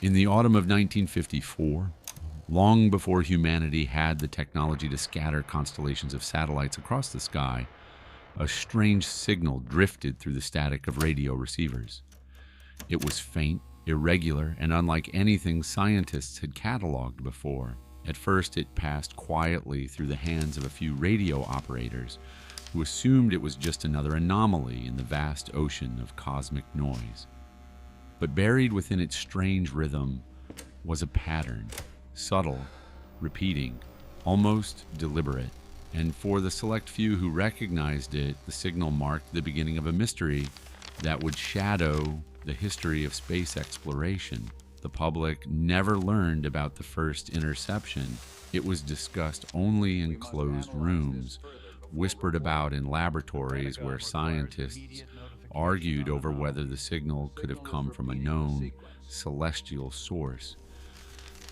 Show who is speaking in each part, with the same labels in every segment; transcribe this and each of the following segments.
Speaker 1: In the autumn of 1954, long before humanity had the technology to scatter constellations of satellites across the sky, a strange signal drifted through the static of radio receivers. It was faint, irregular, and unlike anything scientists had cataloged before. At first, it passed quietly through the hands of a few radio operators who assumed it was just another anomaly in the vast ocean of cosmic noise. But buried within its strange rhythm was a pattern, subtle, repeating, almost deliberate. And for the select few who recognized it, the signal marked the beginning of a mystery that would shadow the history of space exploration. The public never learned about the first interception. It was discussed only in closed rooms, whispered about in laboratories where scientists argued over whether the signal could have come from a known celestial source.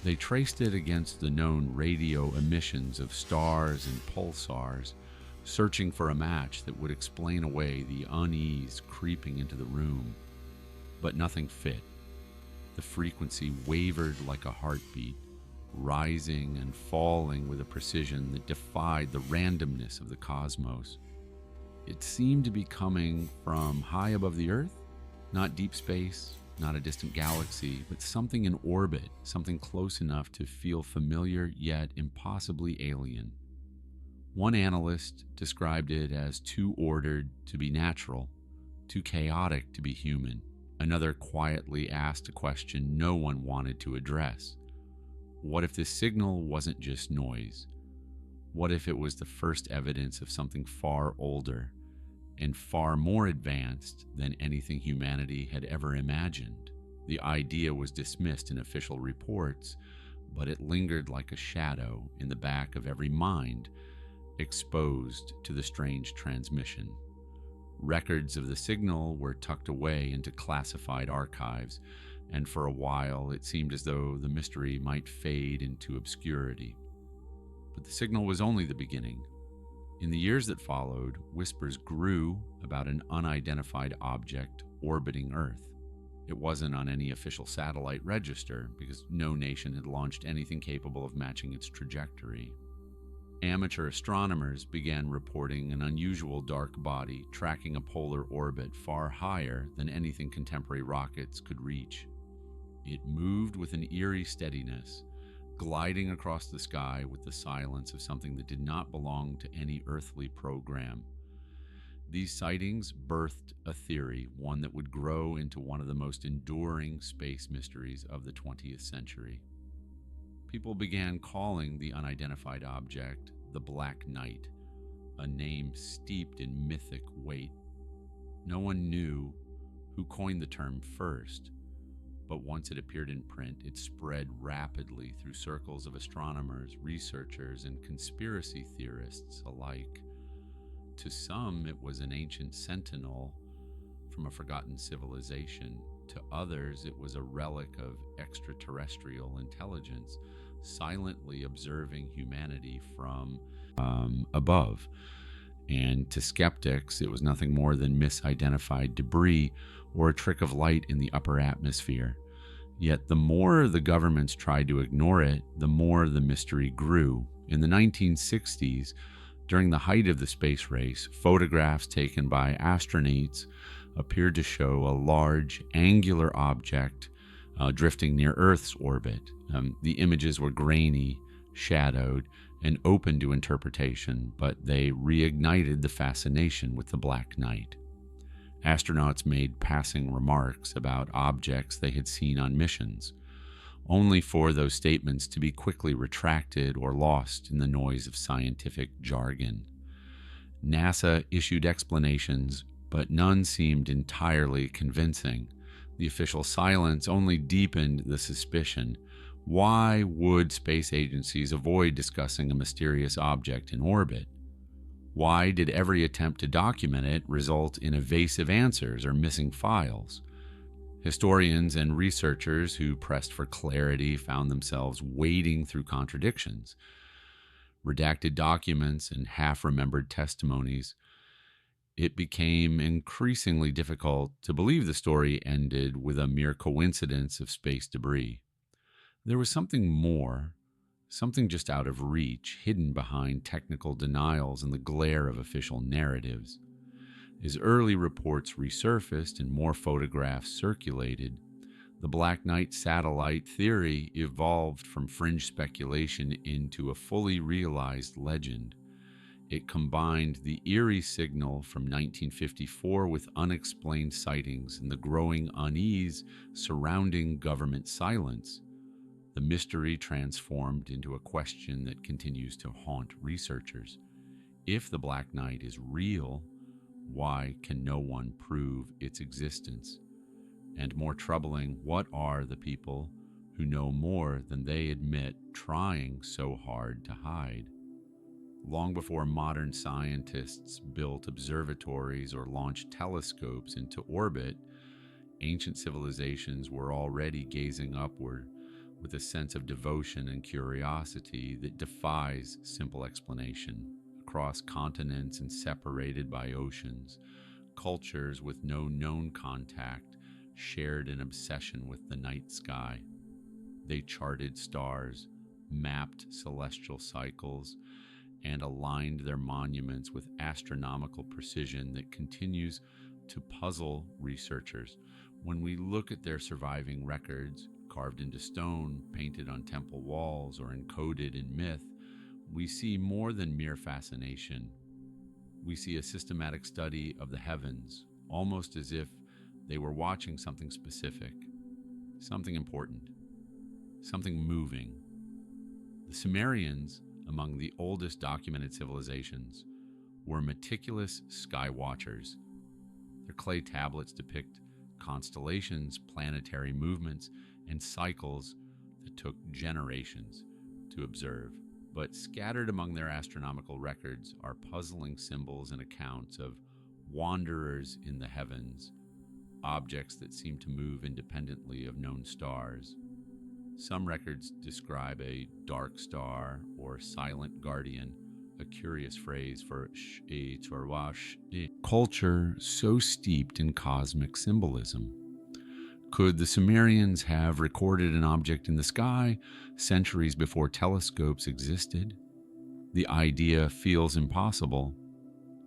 Speaker 1: They traced it against the known radio emissions of stars and pulsars, searching for a match that would explain away the unease creeping into the room. But nothing fit. The frequency wavered like a heartbeat, rising and falling with a precision that defied the randomness of the cosmos. It seemed to be coming from high above the Earth, not deep space, not a distant galaxy, but something in orbit, something close enough to feel familiar yet impossibly alien. One analyst described it as too ordered to be natural, too chaotic to be human. Another quietly asked a question no one wanted to address. What if this signal wasn't just noise? What if it was the first evidence of something far older and far more advanced than anything humanity had ever imagined? The idea was dismissed in official reports, but it lingered like a shadow in the back of every mind exposed to the strange transmission. Records of the signal were tucked away into classified archives, and for a while it seemed as though the mystery might fade into obscurity. But the signal was only the beginning. In the years that followed, whispers grew about an unidentified object orbiting Earth. It wasn't on any official satellite register because no nation had launched anything capable of matching its trajectory. Amateur astronomers began reporting an unusual dark body tracking a polar orbit far higher than anything contemporary rockets could reach. It moved with an eerie steadiness, gliding across the sky with the silence of something that did not belong to any earthly program. These sightings birthed a theory, one that would grow into one of the most enduring space mysteries of the 20th century. People began calling the unidentified object the Black Knight, a name steeped in mythic weight. No one knew who coined the term first, but once it appeared in print, it spread rapidly through circles of astronomers, researchers, and conspiracy theorists alike. To some, it was an ancient sentinel from a forgotten civilization. To others, it was a relic of extraterrestrial intelligence, silently observing humanity from above. And to skeptics, it was nothing more than misidentified debris or a trick of light in the upper atmosphere. Yet the more the governments tried to ignore it, the more the mystery grew. In the 1960s, during the height of the space race, photographs taken by astronauts appeared to show a large, angular object drifting near Earth's orbit. The images were grainy, shadowed, and open to interpretation, but they reignited the fascination with the Black Knight. Astronauts made passing remarks about objects they had seen on missions, only for those statements to be quickly retracted or lost in the noise of scientific jargon. NASA issued explanations, but none seemed entirely convincing. The official silence only deepened the suspicion. Why would space agencies avoid discussing a mysterious object in orbit? Why did every attempt to document it result in evasive answers or missing files? Historians and researchers who pressed for clarity found themselves wading through contradictions. Redacted documents and half-remembered testimonies. it became increasingly difficult to believe the story ended with a mere coincidence of space debris. There was something more, something just out of reach, hidden behind technical denials and the glare of official narratives. As early reports resurfaced and more photographs circulated, the Black Knight satellite theory evolved from fringe speculation into a fully realized legend. It combined the eerie signal from 1954 with unexplained sightings and the growing unease surrounding government silence. The mystery transformed into a question that continues to haunt researchers. If the Black Knight is real, why can no one prove its existence? And more troubling, what are the people who know more than they admit trying so hard to hide? Long before modern scientists built observatories or launched telescopes into orbit, ancient civilizations were already gazing upward with a sense of devotion and curiosity that defies simple explanation. Across continents and separated by oceans, cultures with no known contact shared an obsession with the night sky. They charted stars, mapped celestial cycles, and aligned their monuments with astronomical precision that continues to puzzle researchers. When we look at their surviving records, carved into stone, painted on temple walls, or encoded in myth, we see more than mere fascination. We see a systematic study of the heavens, almost as if they were watching something specific, something important, something moving. The Sumerians, among the oldest documented civilizations, were meticulous sky watchers. Their clay tablets depict constellations, planetary movements, and cycles that took generations to observe. But scattered among their astronomical records are puzzling symbols and accounts of wanderers in the heavens, objects that seem to move independently of known stars. Some records describe a dark star or silent guardian, a curious phrase for a culture so steeped in cosmic symbolism. Could the Sumerians have recorded an object in the sky centuries before telescopes existed? The idea feels impossible,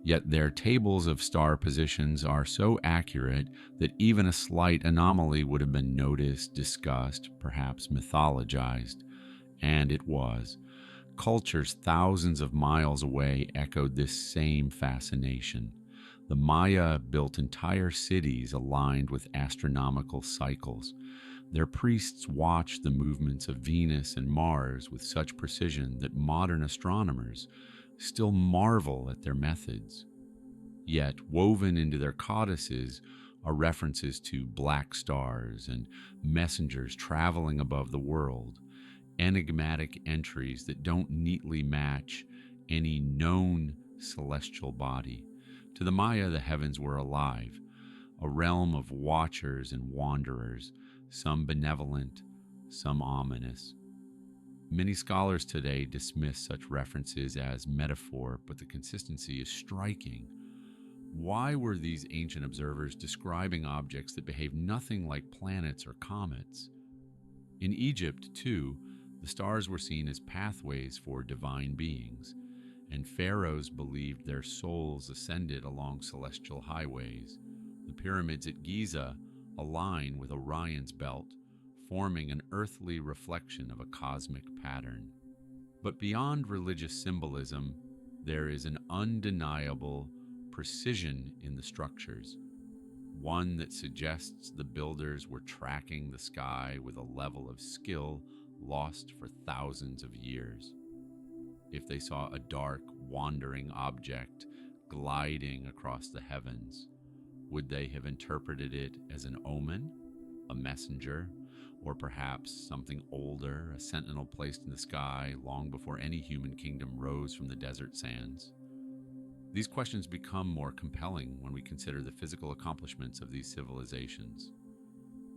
Speaker 1: yet their tables of star positions are so accurate that even a slight anomaly would have been noticed, discussed, perhaps mythologized. And it was. Cultures thousands of miles away echoed this same fascination. The Maya built entire cities aligned with astronomical cycles. Their priests watched the movements of Venus and Mars with such precision that modern astronomers still marvel at their methods. Yet, woven into their codices are references to black stars and messengers traveling above the world, enigmatic entries that don't neatly match any known celestial body. To the Maya, the heavens were alive, a realm of watchers and wanderers, some benevolent, some ominous. Many scholars today dismiss such references as metaphor, but the consistency is striking. Why were these ancient observers describing objects that behave nothing like planets or comets? In Egypt, too, the stars were seen as pathways for divine beings, and pharaohs believed their souls ascended along celestial highways. The pyramids at Giza align with Orion's belt, forming an earthly reflection of a cosmic pattern. But beyond religious symbolism, there is an undeniable precision in the structures, one that suggests the builders were tracking the sky with a level of skill lost for thousands of years. If they saw a dark, wandering object gliding across the heavens, would they have interpreted it as an omen, a messenger, or perhaps something older, a sentinel placed in the sky long before any human kingdom rose from the desert sands? These questions become more compelling when we consider the physical accomplishments of these civilizations.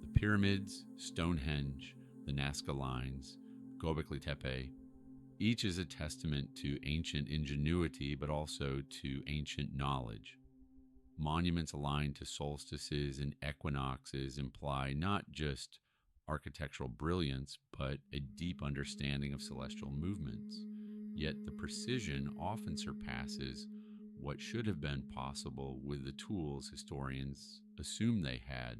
Speaker 1: The pyramids, Stonehenge, the Nazca Lines, Göbekli Tepe, each is a testament to ancient ingenuity, but also to ancient knowledge. Monuments aligned to solstices and equinoxes imply not just architectural brilliance, but a deep understanding of celestial movements. Yet the precision often surpasses what should have been possible with the tools historians assume they had.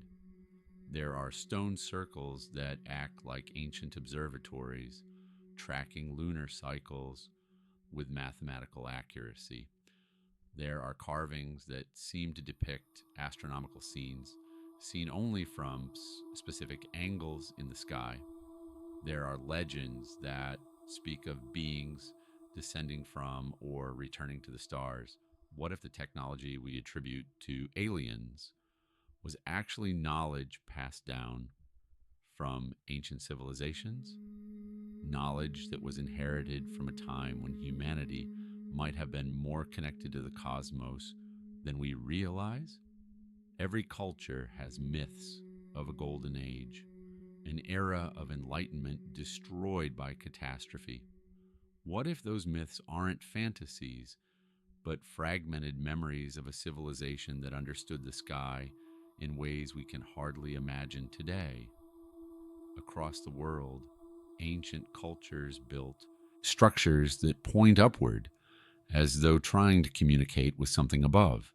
Speaker 1: There are stone circles that act like ancient observatories, tracking lunar cycles with mathematical accuracy. There are carvings that seem to depict astronomical scenes, seen only from specific angles in the sky. There are legends that speak of beings descending from or returning to the stars. What if the technology we attribute to aliens was actually knowledge passed down from ancient civilizations? Knowledge that was inherited from a time when humanity might have been more connected to the cosmos than we realize? Every culture has myths of a golden age, an era of enlightenment destroyed by catastrophe. What if those myths aren't fantasies, but fragmented memories of a civilization that understood the sky in ways we can hardly imagine today? Across the world, ancient cultures built structures that point upward, as though trying to communicate with something above.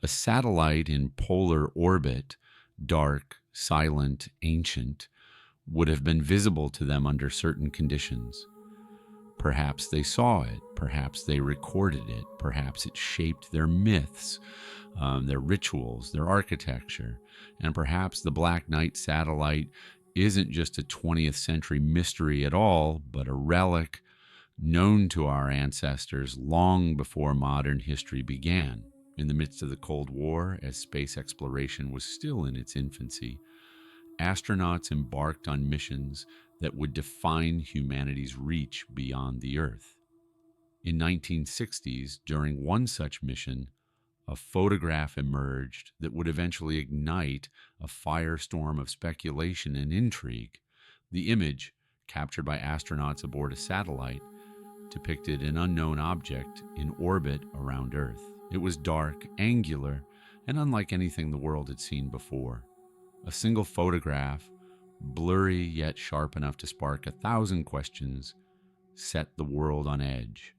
Speaker 1: A satellite in polar orbit, dark, silent, ancient, would have been visible to them under certain conditions. Perhaps they saw it, perhaps they recorded it, perhaps it shaped their myths, their rituals, their architecture, and perhaps the Black Knight satellite isn't just a 20th century mystery at all, but a relic known to our ancestors long before modern history began. In the midst of the Cold War, as space exploration was still in its infancy, astronauts embarked on missions that would define humanity's reach beyond the Earth. In 1960s, during one such mission, a photograph emerged that would eventually ignite a firestorm of speculation and intrigue. The image, captured by astronauts aboard a satellite, depicted an unknown object in orbit around Earth. It was dark, angular, and unlike anything the world had seen before. A single photograph, blurry yet sharp enough to spark 1,000 questions, set the world on edge.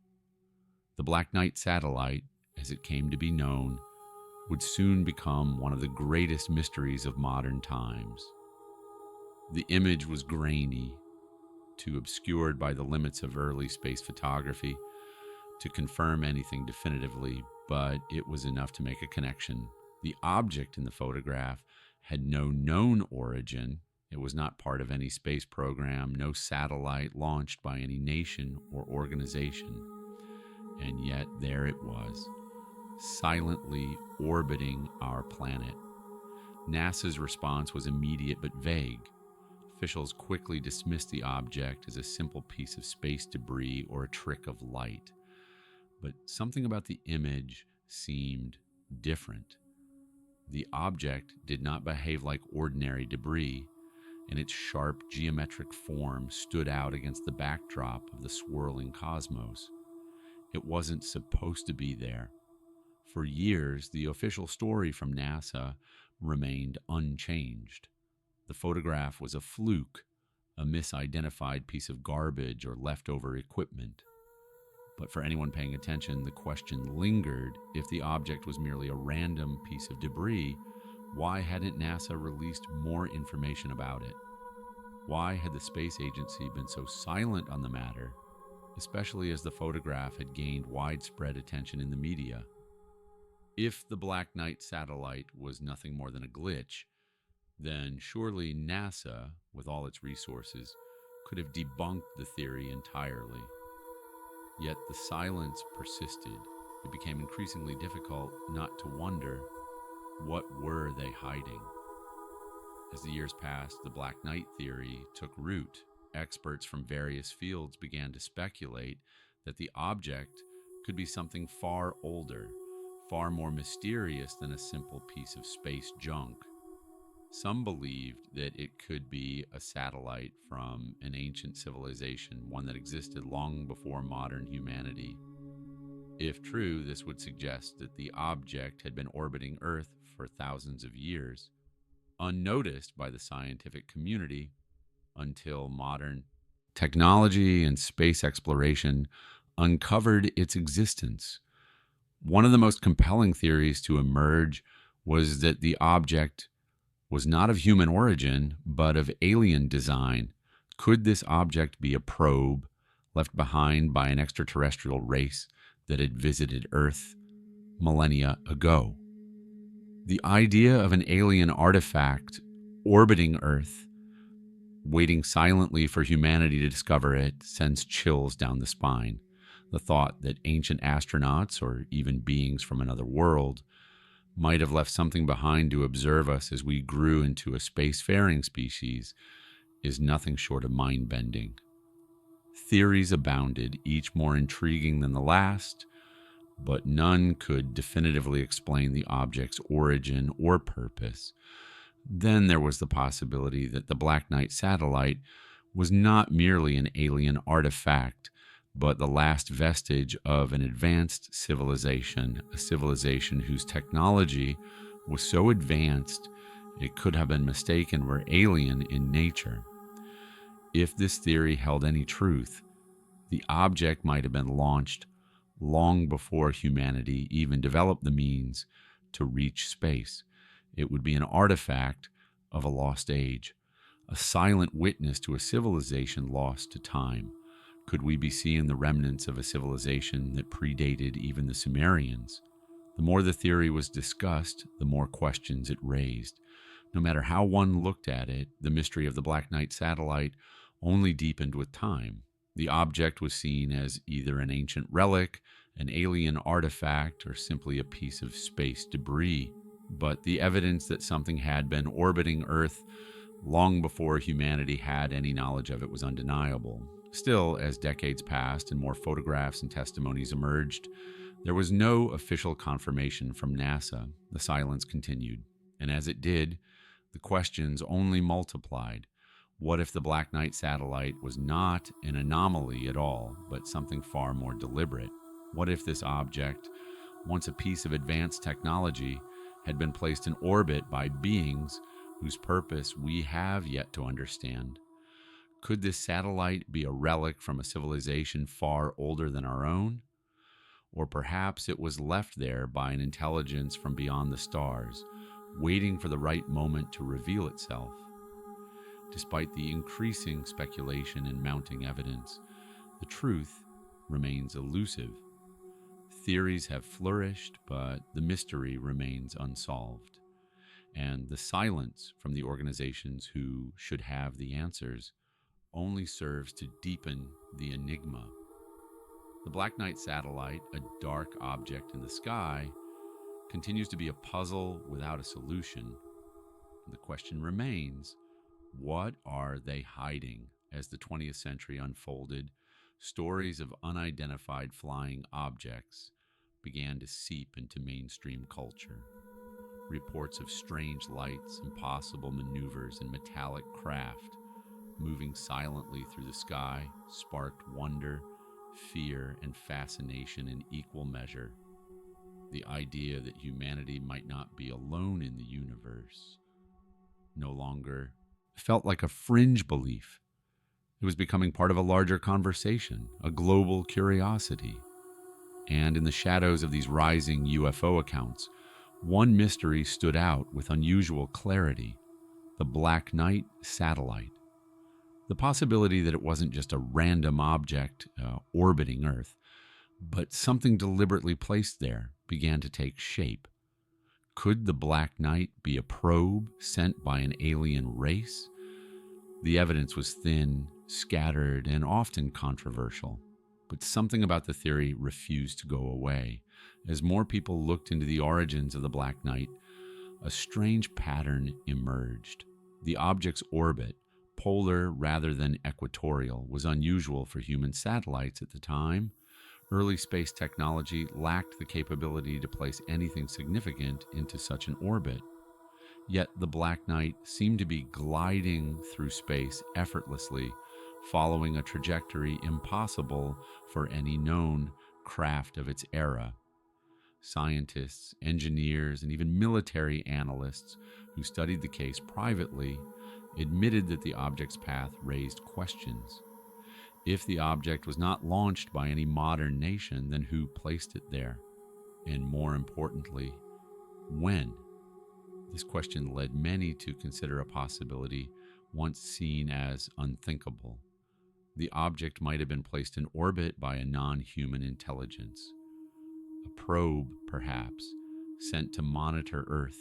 Speaker 1: The Black Knight satellite, as it came to be known, would soon become one of the greatest mysteries of modern times. The image was grainy, too obscured by the limits of early space photography to confirm anything definitively, but it was enough to make a connection. The object in the photograph had no known origin. It was not part of any space program, no satellite launched by any nation or organization. And yet there it was, silently orbiting our planet. NASA's response was immediate but vague. Officials quickly dismissed the object as a simple piece of space debris or a trick of light. But something about the image seemed different. The object did not behave like ordinary debris, and its sharp geometric form stood out against the backdrop of the swirling cosmos. It wasn't supposed to be there. For years, the official story from NASA remained unchanged. The photograph was a fluke, a misidentified piece of garbage or leftover equipment. But for anyone paying attention, the question lingered: if the object was merely a random piece of debris, why hadn't NASA released more information about it? Why had the space agency been so silent on the matter, especially as the photograph had gained widespread attention in the media? If the Black Knight satellite was nothing more than a glitch, then surely NASA, with all its resources, could have debunked the theory entirely. Yet the silence persisted. It became increasingly difficult not to wonder, what were they hiding? As the years passed, the Black Knight theory took root. Experts from various fields began to speculate that the object could be something far older, far more mysterious than a simple piece of space junk. Some believed that it could be a satellite from an ancient civilization, one that existed long before modern humanity. If true, this would suggest that the object had been orbiting Earth for thousands of years, unnoticed by the scientific community until modern technology and space exploration uncovered its existence. One of the most compelling theories to emerge was that the object was not of human origin, but of alien design. Could this object be a probe left behind by an extraterrestrial race that had visited Earth millennia ago? The idea of an alien artifact orbiting Earth, waiting silently for humanity to discover it, sends chills down the spine. The thought that ancient astronauts, or even beings from another world, might have left something behind to observe us as we grew into a spacefaring species is nothing short of mind-bending. Theories abounded, each more intriguing than the last, but none could definitively explain the object's origin or purpose. Then there was the possibility that the Black Knight satellite was not merely an alien artifact, but the last vestige of an advanced civilization, a civilization whose technology was so advanced it could have been mistaken for alien in nature. If this theory held any truth, the object might have been launched long before humanity even developed the means to reach space. It would be an artifact of a lost age, a silent witness to a civilization lost to time. Could we be seeing the remnants of a civilization that predated even the Sumerians? The more the theory was discussed, the more questions it raised. No matter how one looked at it, the mystery of the Black Knight satellite only deepened with time. The object was seen as either an ancient relic, an alien artifact, or simply a piece of space debris. But the evidence that something had been orbiting Earth long before humanity had any knowledge of it was undeniable. Still, as decades passed and more photographs and testimonies emerged, there was no official confirmation from NASA. The silence continued. And as it did, the questions only multiplied. What if the Black Knight satellite was not an anomaly at all, but something far more deliberate? What if this object, once a piece of advanced technology, had been placed in orbit by beings whose purpose we have yet to understand? Could this satellite be a relic from a civilization far older than our own? Or perhaps it was left there by an intelligence from beyond the stars, waiting for the right moment to reveal itself. Despite the increasing speculation and mounting evidence, the truth remains elusive. Theories have flourished, but the mystery remains unsolved. And the silence from the organizations who should have the answers only serves to deepen the enigma. The Black Knight satellite, a dark object in the sky, continues to be a puzzle without a solution. The question remains, what are they hiding? As the 20th century unfolded, stories of unidentified flying objects began to seep into mainstream culture. Reports of strange lights, impossible maneuvers, and metallic craft moving silently through the sky sparked wonder, fear, and fascination in equal measure. The idea that humanity might not be alone in the universe no longer felt like a fringe belief. It was becoming part of a larger conversation, a global curiosity. And in the shadows of these rising UFO accounts, one mystery stood out with unusual clarity: the Black Knight satellite. The possibility that it wasn't just a random object orbiting Earth, but something deliberately placed there, began to take shape. Could the Black Knight be a probe sent by an alien race? The evidence was thin, scattered, and often controversial. But something about the theory refused to go away. As more people looked into the origins of the Black Knight, a strange pattern emerged. The object's orbit, polar rather than equatorial, was unusual for human satellites at the time. Early space technology lacked the capability to place anything significant into such an orbit. Yet the Black Knight seemed to be gliding through space effortlessly, following a trajectory impossible for any known craft of its era. Scientists, engineers, and even military analysts who studied the case privately admitted that the object's path raised questions. If the object was not launched by any modern nation, then who placed it there? And more importantly, when? This question led many to consider a possibility once seen as unthinkable. The object might have been placed in orbit by a non-human intelligence. A probe, perhaps, sent to monitor Earth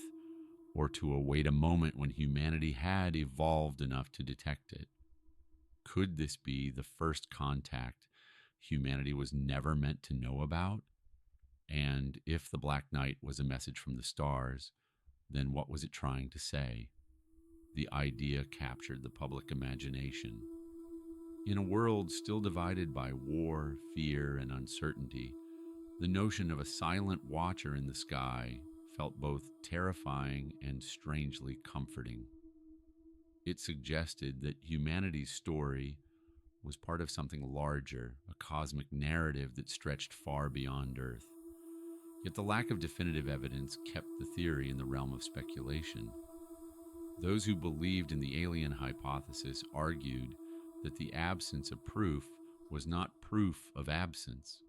Speaker 1: or to await a moment when humanity had evolved enough to detect it. Could this be the first contact humanity was never meant to know about? And if the Black Knight was a message from the stars, then what was it trying to say? The idea captured the public imagination. In a world still divided by war, fear, and uncertainty, the notion of a silent watcher in the sky felt both terrifying and strangely comforting. It suggested that humanity's story was part of something larger, a cosmic narrative that stretched far beyond Earth. Yet the lack of definitive evidence kept the theory in the realm of speculation. Those who believed in the alien hypothesis argued that the absence of proof was not proof of absence.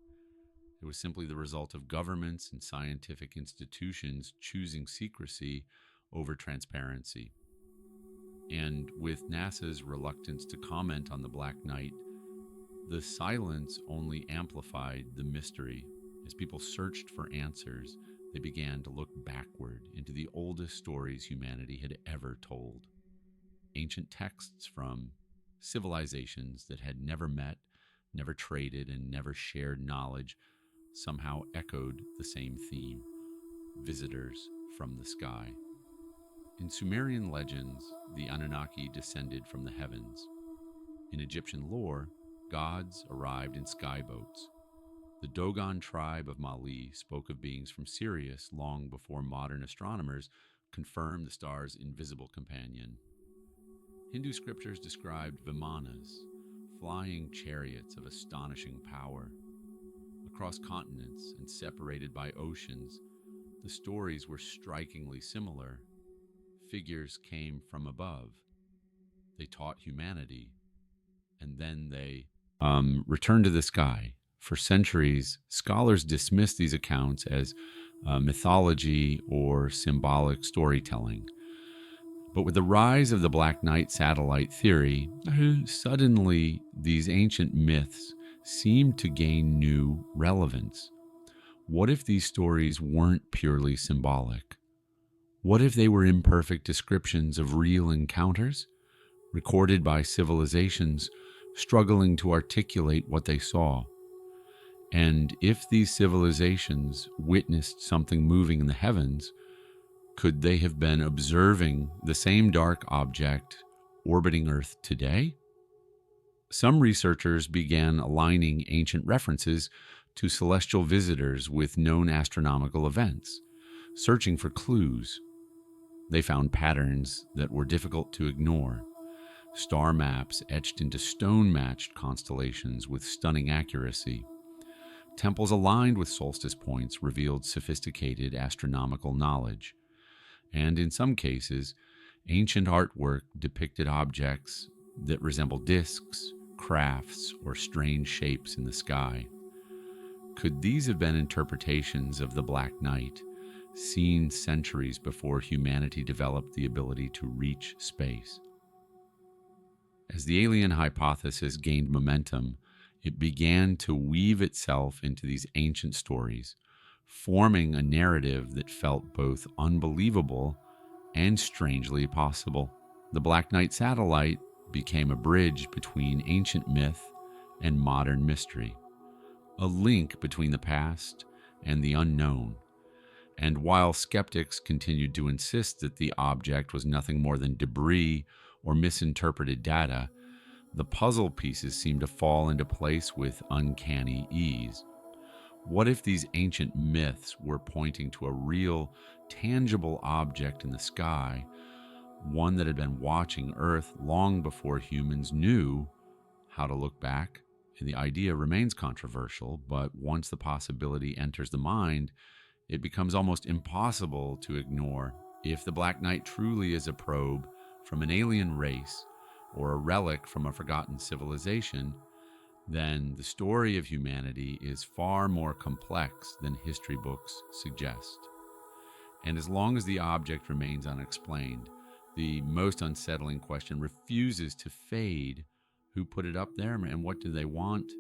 Speaker 1: It was simply the result of governments and scientific institutions choosing secrecy over transparency. And with NASA's reluctance to comment on the Black Knight, the silence only amplified the mystery. As people searched for answers, they began to look backward into the oldest stories humanity had ever told. Ancient texts from civilizations that had never met, never traded, and never shared knowledge somehow echoed the same theme: visitors from the sky. In Sumerian legends, the Anunnaki descended from the heavens. In Egyptian lore, gods arrived in skyboats. The Dogon tribe of Mali spoke of beings from Sirius long before modern astronomers confirmed the star's invisible companion. Hindu scriptures described vimanas, flying chariots of astonishing power. Across continents and separated by oceans, the stories were strikingly similar. Figures came from above. They taught humanity, and then they returned to the sky. For centuries, scholars dismissed these accounts as mythology or symbolic storytelling. But with the rise of the Black Knight satellite theory, suddenly these ancient myths seemed to gain new relevance. What if these stories weren't purely symbolic? What if they were imperfect descriptions of real encounters, recorded by civilizations struggling to articulate what they saw? And if these civilizations witnessed something moving in the heavens, could they have been observing the same dark object orbiting Earth today? Some researchers began aligning ancient references to celestial visitors with known astronomical events, searching for clues. They found patterns that were difficult to ignore. Star maps etched into stone-matched constellations with stunning accuracy. Temples aligned with solstice points revealed sophisticated astronomical knowledge. And in some cases, ancient artwork depicted objects that resemble discs, crafts, or strange shapes in the sky. Could these have been interpretations of the Black Knight, seen centuries before humanity developed the ability to reach space? As the alien hypothesis gained momentum, it began to weave itself into these ancient stories, forming a narrative that felt both unbelievable and strangely possible. The Black Knight satellite became a bridge between ancient myth and modern mystery, a link between the past and the unknown. And while skeptics continued to insist that the object was nothing more than debris or misinterpreted data, the puzzle pieces seemed to fall into place with uncanny ease. What if these ancient myths were pointing to a real, tangible object in the sky, one that had been watching Earth long before humans knew how to look back And the idea remains controversial, but once the possibility enters the mind, it becomes almost impossible to ignore. If the Black Knight truly is a probe from an alien race or a relic from a forgotten civilization, then the story of humanity is far more complex than history books suggest. And as long as the object remains unexplained, the most unsettling question refuses to fade. Who put it up there and what do they want?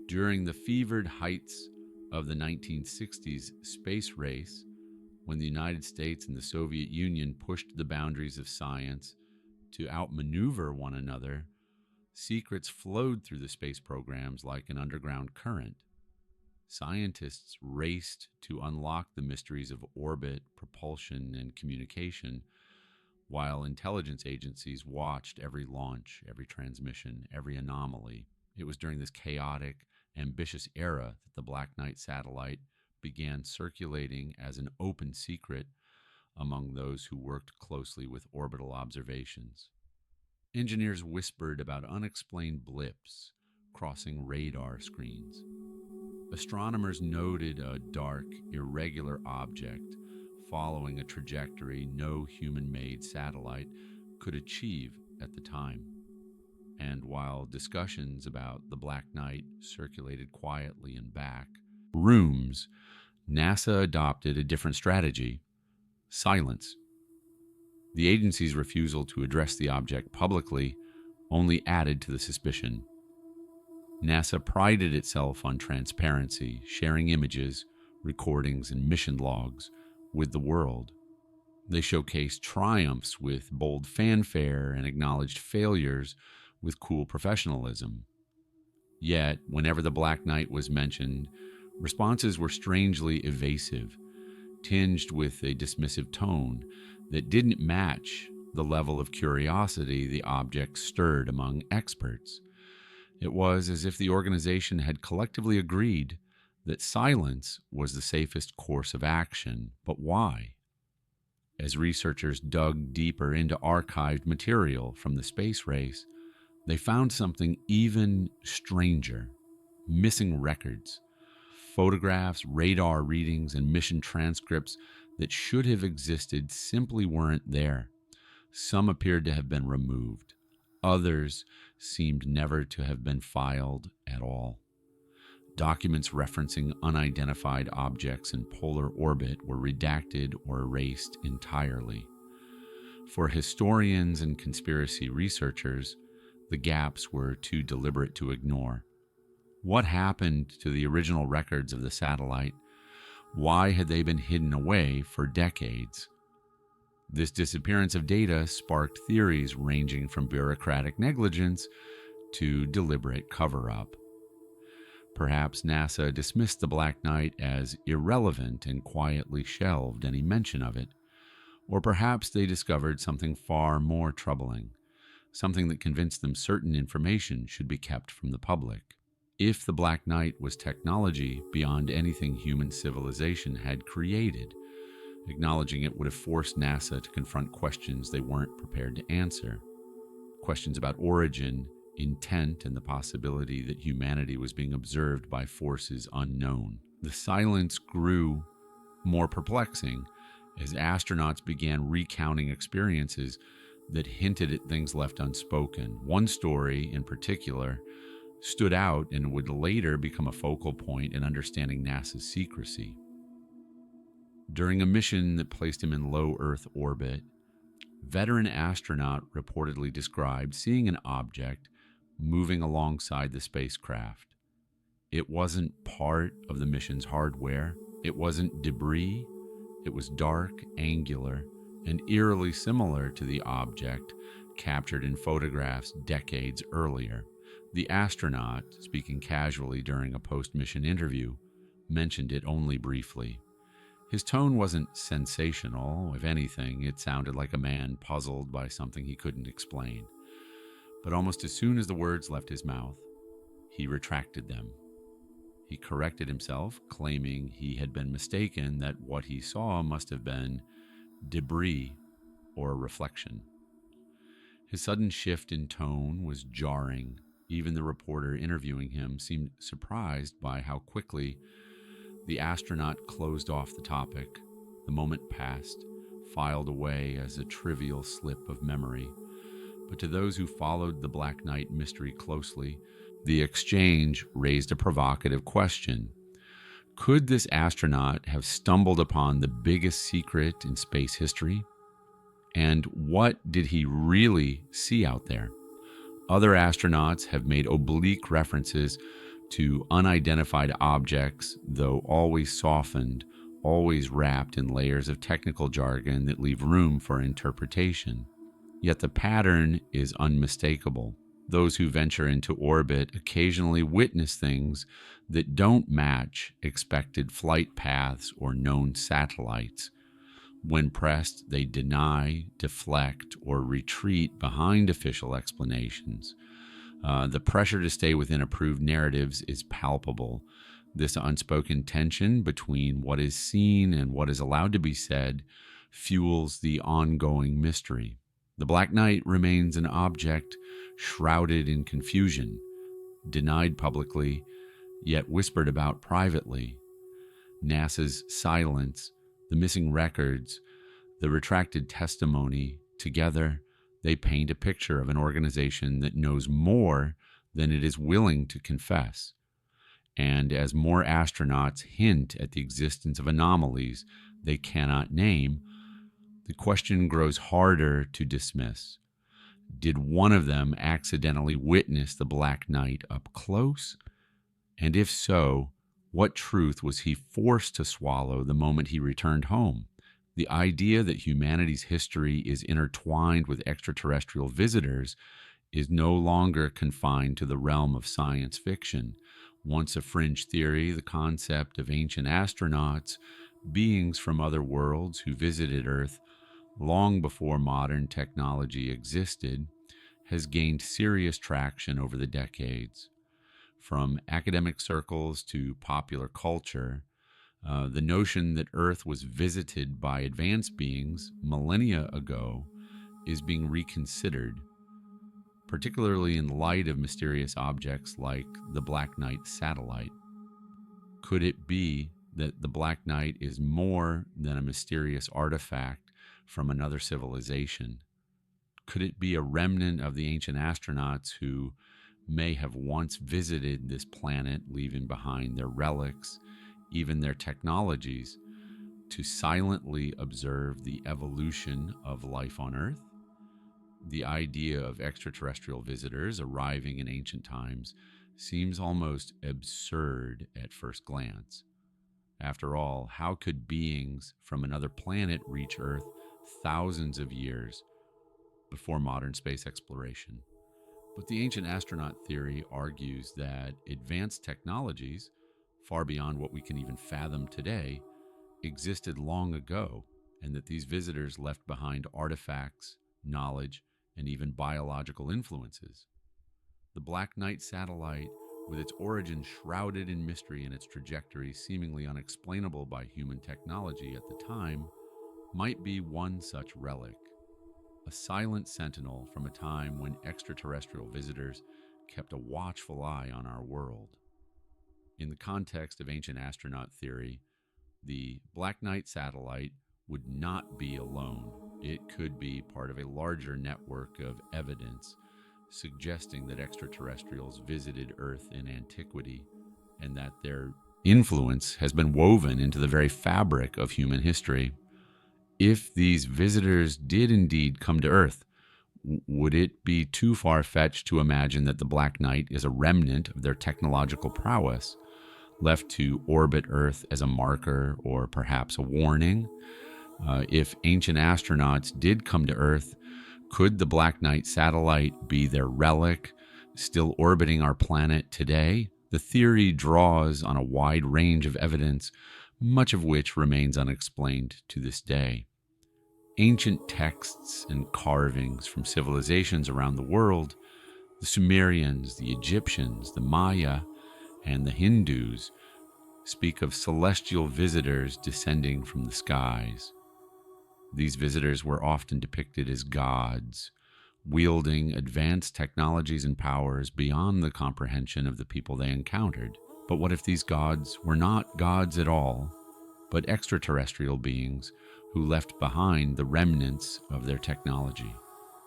Speaker 1: During the fevered heights of the 1960s space race, when the United States and the Soviet Union pushed the boundaries of science to outmaneuver one another, secrets flowed through the space programs like an underground current. Scientists raced to unlock the mysteries of orbit, propulsion, and communication, while intelligence agencies watched every launch, every transmission, every anomaly. It was during this chaotic, ambitious era that the Black Knight satellite began circulating as an open secret among those who worked closely with orbital observations. Engineers whispered about unexplained blips crossing radar screens. Astronomers noted a dark, irregular object following a trajectory no human-made satellite could achieve at the time. And while discussions about the Black Knight circulated quietly in back rooms, NASA adopted a different strategy: silence. The agency's refusal to address the object publicly only added to the suspicion. NASA prided itself on transparency, sharing images, recordings, and mission logs with the world. They showcased triumphs with bold fanfare and acknowledged failures with cool professionalism. Yet, whenever the Black Knight was mentioned, responses were strangely evasive, tinged with a dismissive tone that didn't match the level of curiosity the object stirred among experts. It was as if the organization had collectively agreed that silence was the safest course of action. But why? As researchers dug deeper into archived material from the space race, they found something even stranger: missing records, photographs, radar readings, and mission transcripts that should have existed simply weren't there. Some appeared to have been removed. Others seemed never to have been filed at all. Documents referencing unidentified objects in polar orbit were redacted or erased entirely. For historians and conspiracy researchers, the gaps were too deliberate to ignore. What happened to the original records of the satellite? Why had they been hidden away for decades? This disappearance of data sparked theories ranging from bureaucratic negligence to deliberate cover-up. Perhaps NASA dismissed the Black Knight as irrelevant and quietly shelved any mention of it. Or perhaps they discovered something far more troubling, something that convinced them certain information should be kept from the public. If the Black Knight was technology beyond anything human civilization had created, acknowledging it would have forced NASA to confront questions they weren't prepared to answer. Questions about origin, intent, and the possibility that humanity was being observed by forces unknown. The silence grew more perplexing as astronauts began recounting experiences that hinted at things left unspoken. One story in particular stood out and would later become a focal point in understanding NASA's secrecy. During a mission that placed him in low Earth orbit, veteran astronaut reportedly described seeing an object moving alongside the spacecraft. It wasn't part of the mission's hardware. It wasn't debris. It was dark, angular, and eerily similar to the object captured in photographs decades earlier. The astronaut, speaking casually during a post-mission interview, mentioned it only briefly. His tone wasn't sensational. If anything, it sounded like a man puzzled by something he couldn't explain. But almost as soon as the words left his mouth, he retracted them. He corrected himself, claiming he had been mistaken, that what he saw must have been debris or a reflection. His sudden shift in tone was jarring. Even the reporter interviewing him seemed surprised by how quickly the astronaut closed off the topic. The moment passed, filed away as a trivial slip of memory. But to those who followed the Black Knight mystery closely, the exchange raised a provocative question. Could this astronaut have stumbled upon the biggest secret in space history? And what did he really see out there? Other astronauts have made oblique references to unidentified objects, though always softened, always wrapped in layers of technical jargon that leave room for interpretation. Yet the pattern is unmistakable. Those who venture into orbit occasionally witness things that don't match expected flight paths or known satellites. When pressed, they deny, deflect, or retreat behind official explanations. The pressure to stay within approved narratives is palpable. This unspoken tension between what is seen and what is allowed to be said fuels the ongoing mystery. The Black Knight remains an object shrouded in confusion, denied publicly, yet whispered about privately. NASA's silence, the missing records, the retracted testimony, together, they paint a picture of an organization that knows more than it is willing to confess. And as more astronauts hint at the existence of anomalies they cannot name, the question grows harder to dismiss. Did one of them accidentally witness the Black Knight up close? And if so, what truth was he forced to swallow the moment he returned home? The idea that humanity's history is intertwined with extraterrestrial visitors is no longer confined to the realm of science fiction. Once a fringe theory, the concept of ancient astronauts, beings from other worlds who visited Earth long before modern technology existed, has gained serious traction over the decades. From academic circles to popular culture, the notion that Earth was visited by advanced beings millennia ago is being reconsidered, particularly in light of mysterious objects like the Black Knight satellite. Could it be that the Black Knight is more than a mysterious artifact from another civilization? Could it be a remnant of the ancient astronauts who may have once visited this planet, leaving behind their relics, even their technologies, to silently observe the evolution of life on Earth? The idea of extraterrestrial visitors arriving in ancient times seems almost absurd at first glance. After all, how could beings from another planet reach Earth thousands of years before modern space exploration? But the ancient astronaut theory argues that advanced technologies, far beyond what we can even fathom today, existed long ago, and that these visitors left behind artifacts, knowledge, and even biological influences. The Black Knight satellite, with its origin shrouded in mystery and its trajectory seemingly unexplainable by human technology at the time, might be one such relic, a silent sentinel from a time when extraterrestrial visitors kept a watchful eye on our world. In the context of ancient astronaut theory, the Black Knight satellite would not be alone. It could be part of a larger network of evidence suggesting that extraterrestrials visited Earth in antiquity and that their influence has been woven into the very fabric of human history. If these visitors did indeed come to Earth, would it be too far-fetched to imagine that the Black Knight is a remnant of their technological prowess, left to orbit Earth as a marker or perhaps a warning? If ancient astronauts did come to Earth, could the Black Knight satellite be their relic, still orbiting our planet today? The theory draws on a wide range of evidence, much of which remains unexplained to this day. Ancient texts and carvings from civilizations around the world, the Sumerians, the Egyptians, the Maya, and the Hindus, speak of celestial visitors descending from the skies. These visitors were often depicted as gods, wielding advanced technologies and powers beyond the comprehension of the people they encountered. But what if these gods were not gods at all, but extraterrestrial beings who left behind the remnants of their technology?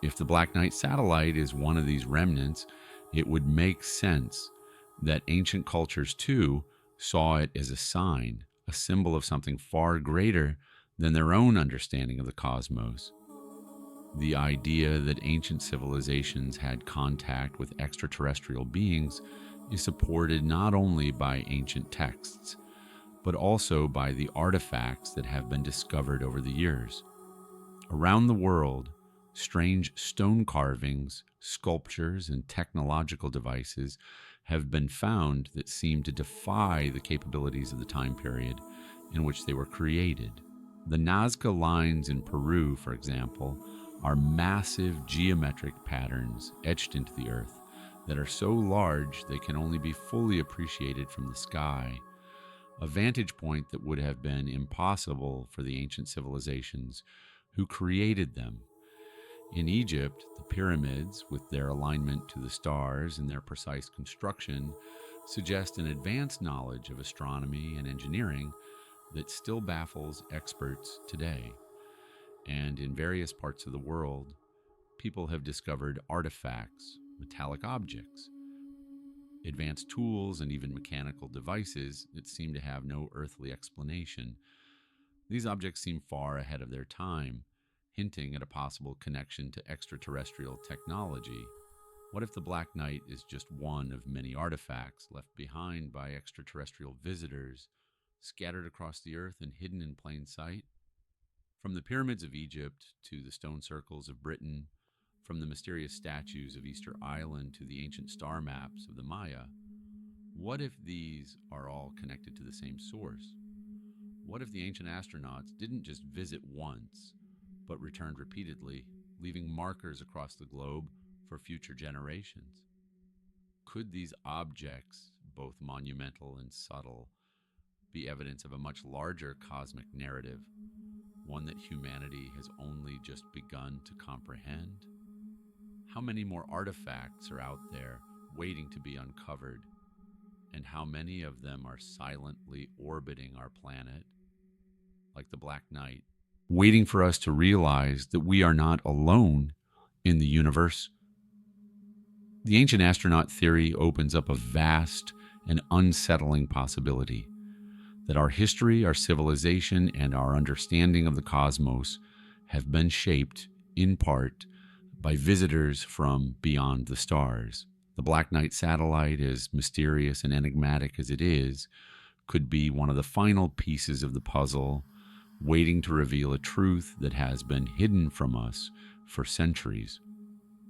Speaker 1: If the Black Knight satellite is one of these remnants, it would make sense that ancient cultures too saw it as a sign, a symbol of something far greater than their own understanding of the cosmos. The idea that ancient civilizations had contact with extraterrestrial beings is supported not only by ancient texts, but also by the artifacts that have been discovered over the years. Around the world, strange stone carvings, sculptures, and technological devices have been found that seem to defy the capabilities of the time period in which they were created. The Nazca lines in Peru, for example, are massive geometric patterns etched into the earth that are so large they can only be fully appreciated from the sky, a vantage point that would have been impossible for the ancient civilizations who created them. In Egypt, the pyramids, with their alignment to the stars and their precise construction, suggest an advanced knowledge of astronomy and engineering that still baffles experts today. And in various parts of the world, people have discovered artifacts, metallic objects, advanced tools, and even mechanical devices that seem to have no earthly explanation. These objects seem far ahead of their time, hinting at a possible connection to extraterrestrial technology. What if the Black Knight is just one of many artifacts left behind by extraterrestrial visitors, scattered across the earth and hidden in plain sight? From the pyramids of Egypt to the stone circles of Britain, from the mysterious statues of Easter Island to the ancient star maps of the Maya, what if these are all connected to the same source? What if the ancient astronauts didn't just visit once, but returned repeatedly, leaving markers across the globe for future generations? Could these objects, both monumental and subtle, be evidence of a much larger cosmic narrative, one that humanity has only just begun to comprehend? How many more artifacts are out there waiting to be uncovered, and how many of them are silently orbiting our planet, like the Black Knight, waiting for us to realize that we are not alone in the universe? The ancient astronaut theory opens up a vast and unsettling possibility that our history, our civilization, and our understanding of the cosmos have been shaped, in part, by visitors from beyond the stars. The Black Knight satellite, as mysterious and enigmatic as it is, could be one of the final pieces of the puzzle, waiting to reveal a truth that has been hidden from us for centuries.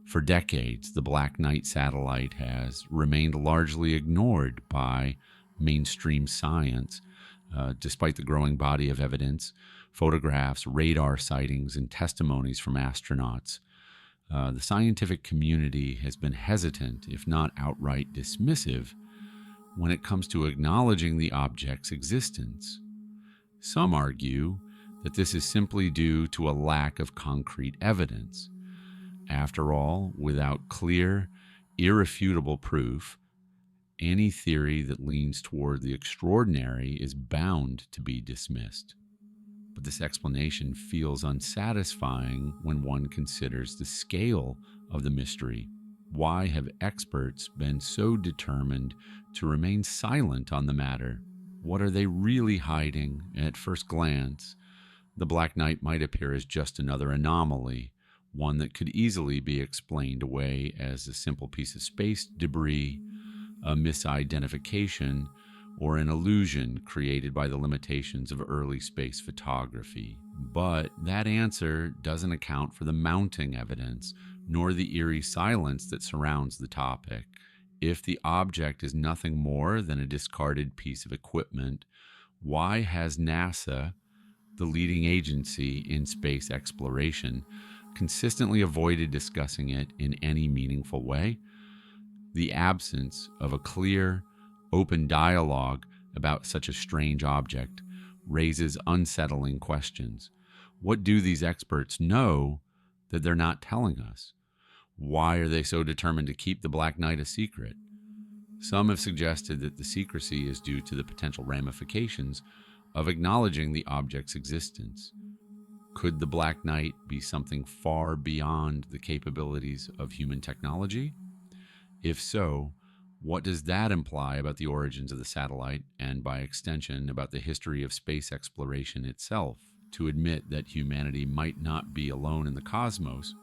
Speaker 1: For decades, the Black Knight satellite has remained largely ignored by mainstream science, despite the growing body of evidence, photographs, radar sightings, and testimonies from astronauts. The scientific community has been hesitant, if not outright dismissive, when it comes to acknowledging the object's existence. Some argue that this is simply due to a lack of concrete evidence. After all, without clear, irrefutable proof, any theory that leans toward the extraordinary is bound to be dismissed. But this explanation feels unsatisfying when one considers the scale of the mystery. Why have experts been so determined to remain silent on the matter? What are they really hiding? At first glance, the Black Knight might appear as just another anomaly, one that could easily be explained away as a simple piece of space debris, a misidentification, or an illusion created by the limitations of early space photography. But that answer doesn't account for the mounting evidence, nor the eerie silence that surrounds the topic. If the object is nothing more than a discarded piece of equipment, why has NASA, the leading agency in space exploration, consistently avoided discussing it in any meaningful way? The absence of a clear, open dialogue about such a strange object raises unsettling questions. What do these experts know that they're not telling us? Why are they so determined to keep the Black Night a secret? Some have suggested that the secrecy is due to the potential ramifications of acknowledging the object's existence. Could the Black Night be something far beyond the capabilities of human technology? If so, what does that imply about the origins of the satellite and, by extension, about the history of space exploration itself? To admit that humanity might not be alone in the cosmos,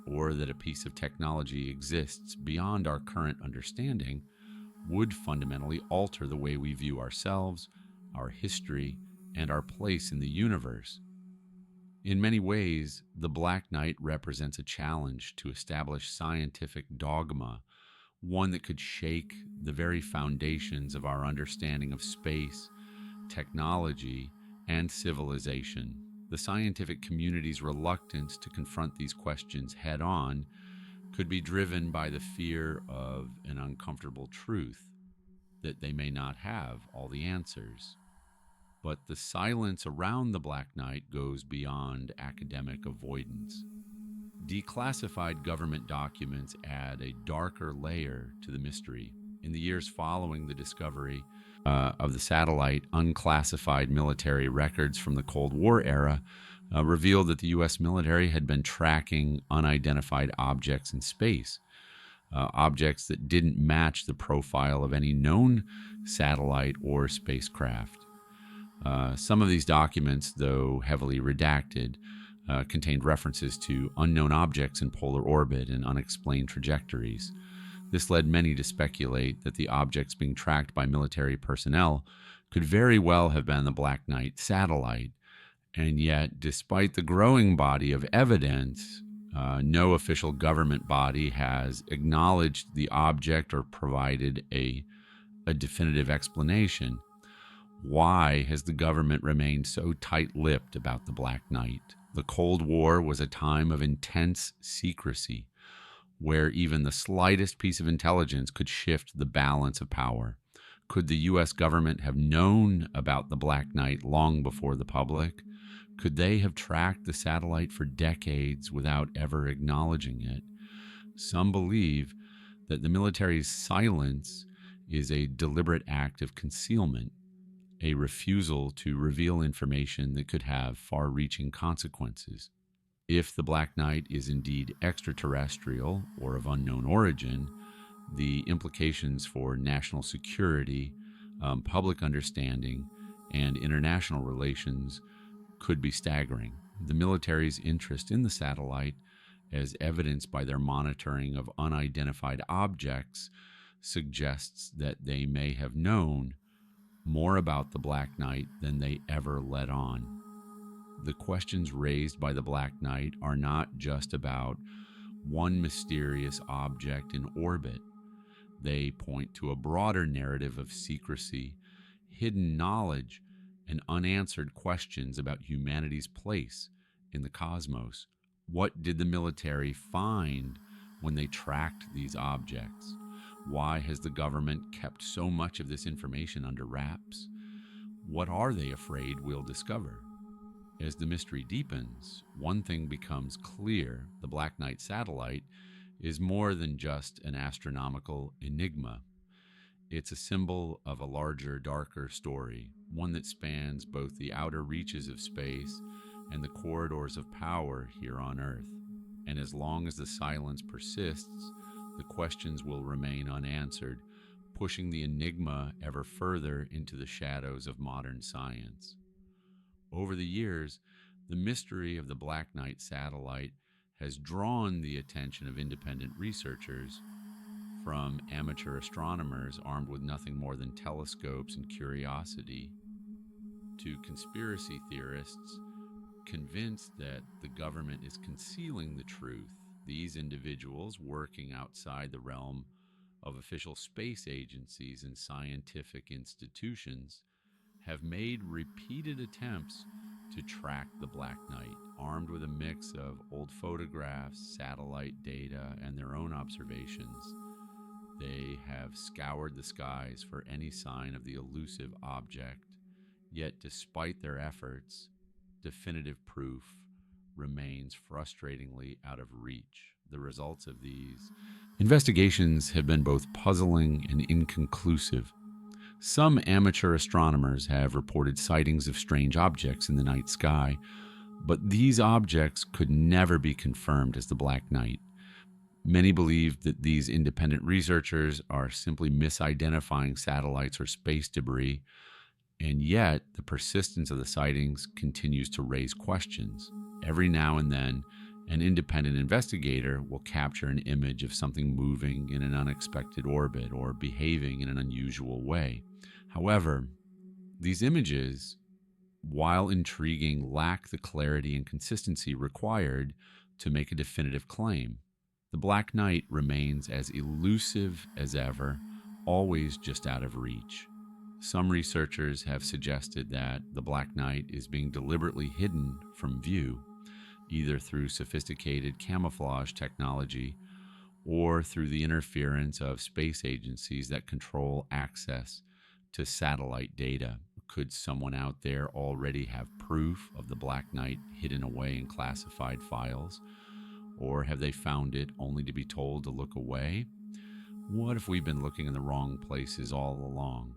Speaker 1: or that a piece of technology exists beyond our current understanding, would fundamentally alter the way we view ourselves, our history, and our place in the universe. In many ways, the Black Night represents a challenge to establish scientific dogma, one that could shake the very foundations of our understanding of space, technology, and civilization. The scientific community's reluctance to confront these questions head on could be driven by the fear of an uncomfortable truth, that they may not have all the answers. But the silence around the Black Night goes beyond academic avoidance. Declassified government documents add a darker layer to the mystery. In the years following the discovery of the satellite, unclassified military records from the Cold War era revealed that the U.S. military had been tracking unidentified objects in space, objects that didn't match the profile of any known satellite or spacecraft. Some of these documents, though heavily redacted, contained references to unknown objects in polar orbit and unexplained trajectories. This led many to speculate that the objects being tracked by military personnel could very well have been the Black Knight satellite. And yet, despite the growing body of evidence, no official government body has acknowledged the object or provided a definitive explanation. Why has the government remained so tight-lipped about the Black Knight? The Cold War was a time of intense secrecy, where even the slightest piece of intelligence could shift the balance of power. Could the U.S. government have known about the Black Knight long before the public? Could they have tracked the satellite for decades without ever acknowledging it? Some believe that the military's silence is a deliberate act of concealment, a refusal to reveal information that could have far-reaching consequences. If the Black Knight is indeed extraterrestrial or of unknown origin, the implications for national security, public understanding, and international relations could be staggering. The military's interest in the satellite, as evidenced by their monitoring of unidentified objects, suggests that they may have known more about the Black Knight than they ever let on. The questions raised by the Black Knight are not just about one mysterious object in orbit. They point to a broader narrative of secrecy, hidden knowledge, and unanswered questions about humanity's place in the cosmos. What did the military find when they tracked these objects? Why has the government kept so much of this information under wraps? What are they afraid we'll discover? As the mystery deepens, one thing becomes clear: the Black Knight satellite is more than just an astronomical enigma. It's a symbol of a larger, darker story, one that spans both the outer reaches of space and the corridors of power here on Earth. And as long as the silence persists, the questions will remain unanswered, pushing the enigma ever further into the shadows of modern science. Over the years, the mystery of the Black Knight satellite has drawn the attention of independent researchers, from amateur astronomers armed with nothing more than telescopes and curiosity, to conspiracy theorists convinced that the government is concealing the truth. These individuals, working outside the realm of official space agencies and scientific institutions, have made repeated attempts to track the Black Knight, armed with a mix of old photographs, satellite data, and their own observations. They have scoured the skies for any sign of the elusive object, yet despite their efforts, definitive proof remains frustratingly out of reach. the results of these investigations have been both puzzling and inconclusive. Some amateur astronomers have reported sightings of strange objects in the night sky, but these objects could never be confirmed as the Black Knight. Many believe that these independent researchers are simply misidentifying satellites or space debris, and yet the persistence of the sightings continues to raise questions. Every now and then, an independent investigator will capture an image of something moving in an unexpected orbit or behaving in an unusual way. However, these images, while intriguing, lack the clarity and consistency required to make a definitive claim. The Black Knight remains as elusive as ever, always just out of reach. Some researchers have suggested that the Black Knight is being deliberately hidden from view, either through sophisticated camouflage technology or through the interference of space agencies that control access to satellite data. Could someone out there already have proof of the Black Knight hidden away in classified files? Or have they found it only to be told to look away? What if we've been looking in the wrong places all along,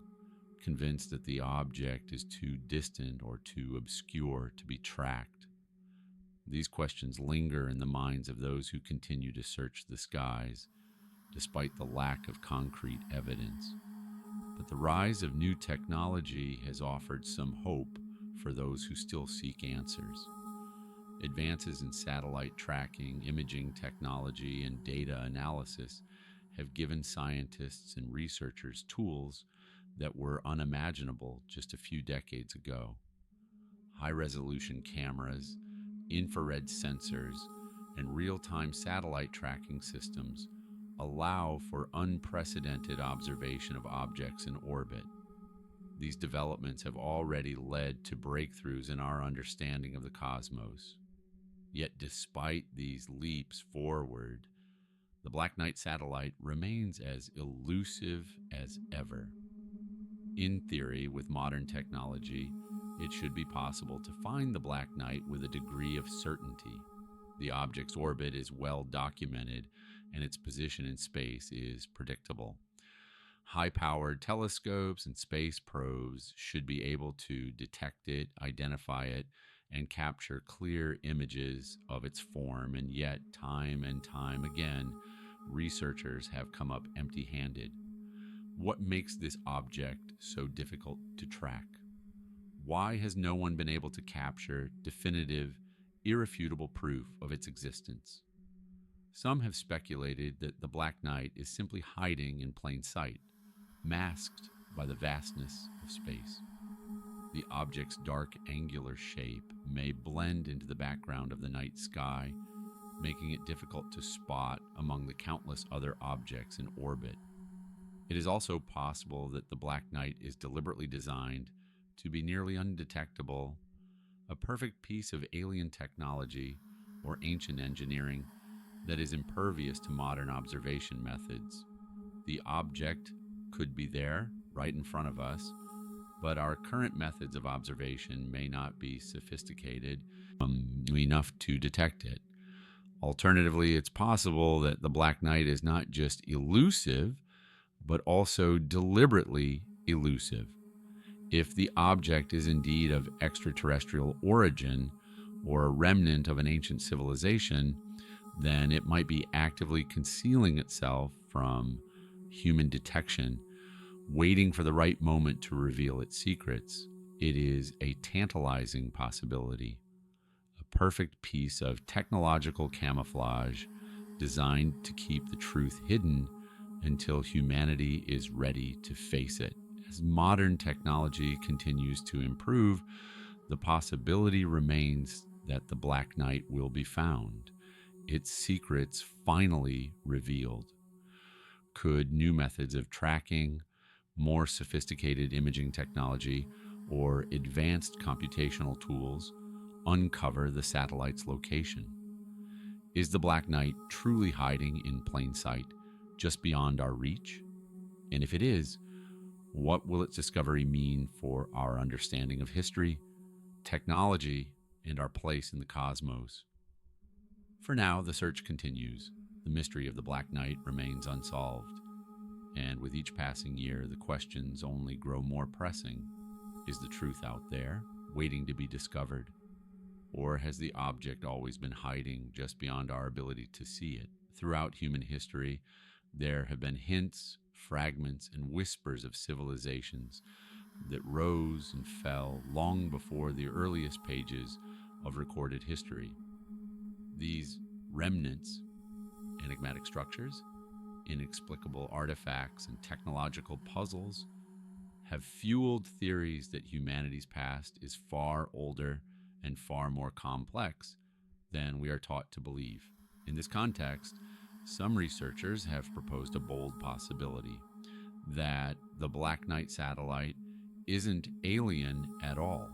Speaker 1: convinced that the object is too distant or too obscure to be tracked? These questions linger in the minds of those who continue to search the skies, despite the lack of concrete evidence. But the rise of new technology has offered some hope for those who still seek answers. Advances in satellite tracking, imaging technology, and data analysis have given scientists and researchers tools that were unimaginable just a few decades ago. High-resolution cameras, infrared sensors, and real-time satellite tracking systems allow for unprecedented observation of objects in orbit. These developments have already led to breakthroughs in our understanding of the cosmos. Yet despite these leaps forward, the Black Knight satellite remains as elusive as ever. In theory, with modern technology, it should be possible to find the Black Knight with a degree of certainty. The object's orbit is well documented, and its position in space is predictable. High-powered telescopes and space probes should be able to detect it, identify it, and capture clear images of its form, and yet, time and time again, researchers have come up empty-handed. What makes this object so difficult to track? Why has no one been able to capture definitive, irrefutable proof of its existence? Some have speculated that the Black Knight is simply hiding in plain sight, masked by the vastness of space. The object's dark angular shape may blend into the background of the night sky, making it difficult to spot among the countless other objects in orbit. It is also possible that the Black Knight is deliberately designed to be nearly undetectable, a perfect piece of alien technology or ancient engineering that is impervious to modern observation methods. The object could be there, right in front of us, but our current methods of observation may not be sophisticated enough to detect it. Alternatively, it's possible that the Black Knight is not just elusive, but also deliberately elusive. If the object is indeed of extraterrestrial origin or a remnant of an ancient civilization, then it might be actively concealing itself from human detection, waiting for the right moment to reveal its secrets. It is a tantalizing possibility, a perfect piece of technological camouflage designed to keep the truth hidden until humanity is ready to face it. As modern technology continues to improve, the possibility remains that the Black Knight will be found, its secrets finally revealed. Could new methods of tracking, more sophisticated imaging technology, or advanced computational tools uncover the satellite's location? Is the Black Knight truly hiding in plain sight, just beyond our reach? And if it is, what will its discovery mean for our understanding of history, technology, and our place in the cosmos? For now, the search continues. The mystery of the Black Knight remains unsolved, and with each passing year, the questions only grow more pressing. Is the truth out there, waiting to be discovered? Or has the object always been hiding just beyond our ability to see it? Throughout human history, there have been hints, fragments, and whispers of civilizations that rose and fell long before the earliest pages of recorded history. These remnants, enigmatic structures, inexplicable artifacts, and technological puzzles have fueled theories that humanity's past is far older and far more complex than we are taught to believe. In this context, some researchers have proposed a bold possibility that the Black Knight satellite isn't alien at all,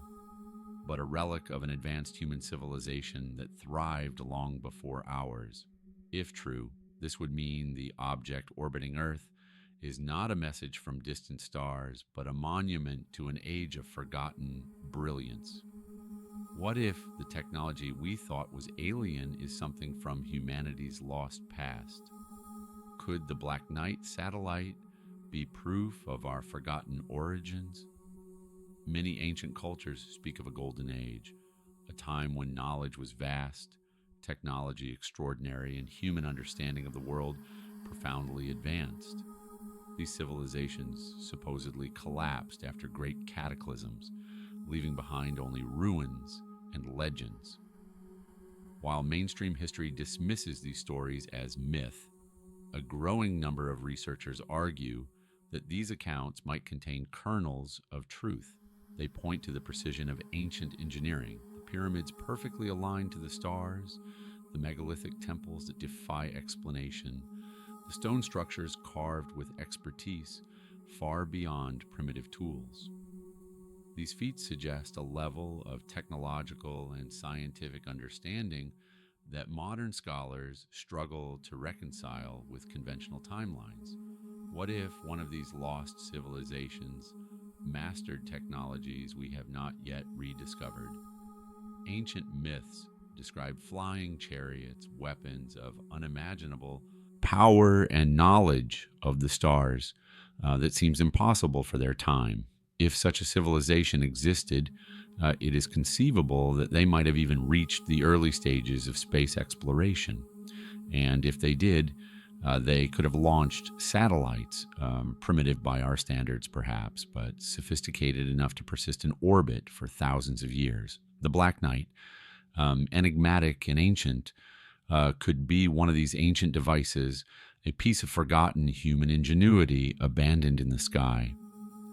Speaker 1: but a relic of an advanced human civilization that thrived long before ours. If true, this would mean the object orbiting Earth is not a message from distant stars, but a monument to an age of forgotten brilliance. What if the technology we thought was alien is something from humanity's lost past? Could the Black Knight satellite be proof of our forgotten origins? Many ancient cultures speak of a golden age, a time when knowledge was vast, technology extraordinary, and human understanding of the world profoundly advanced. These civilizations supposedly collapsed after great cataclysms, leaving behind only ruins and legends. While mainstream history dismisses these stories as myth, a growing number of researchers argue that these accounts might contain kernels of truth. They point to the precision of ancient engineering, the pyramids perfectly aligned to the stars, the megalithic temples that defy explanation, the stone structures carved with expertise far beyond primitive tools. These feats suggest a level of technological and scientific understanding that modern scholars struggle to reconcile with conventional timelines. What if one of these lost civilizations mastered technologies we have not yet rediscovered? Ancient myths describe flying chariots, weapons of unimaginable power, and knowledge of the stars that seems impossible for their time. If such a civilization existed, it is conceivable that they might have even reached the early stages of space exploration. And if they did, they could have launched satellites, primitive by our standards perhaps, but sophisticated enough to persist in orbit for thousands of years. The Black Knight, enigmatic and ancient, could be one of these ancient devices, a piece of forgotten human ingenuity abandoned in the sky.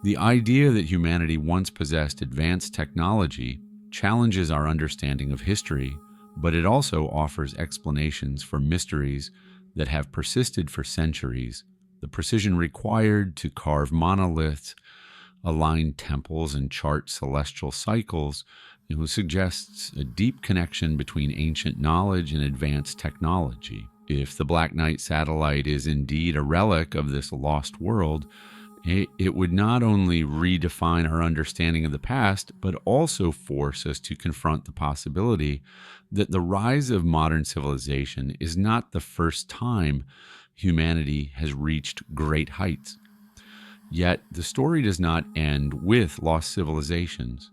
Speaker 1: The idea that humanity once possessed advanced technology challenges our understanding of history, but it also offers explanations for mysteries that have persisted for centuries. The precision required to carve monoliths, align temples, and chart celestial cycles suggests a deep connection between ancient knowledge and advanced technology. If the Black Knight satellite is indeed a relic of this lost world, it would not only redefine our understanding of the past, but also force us to confront the possibility that the rise of modern civilization is not the first time humanity has reached great heights. Yet the story does not end with lost civilizations.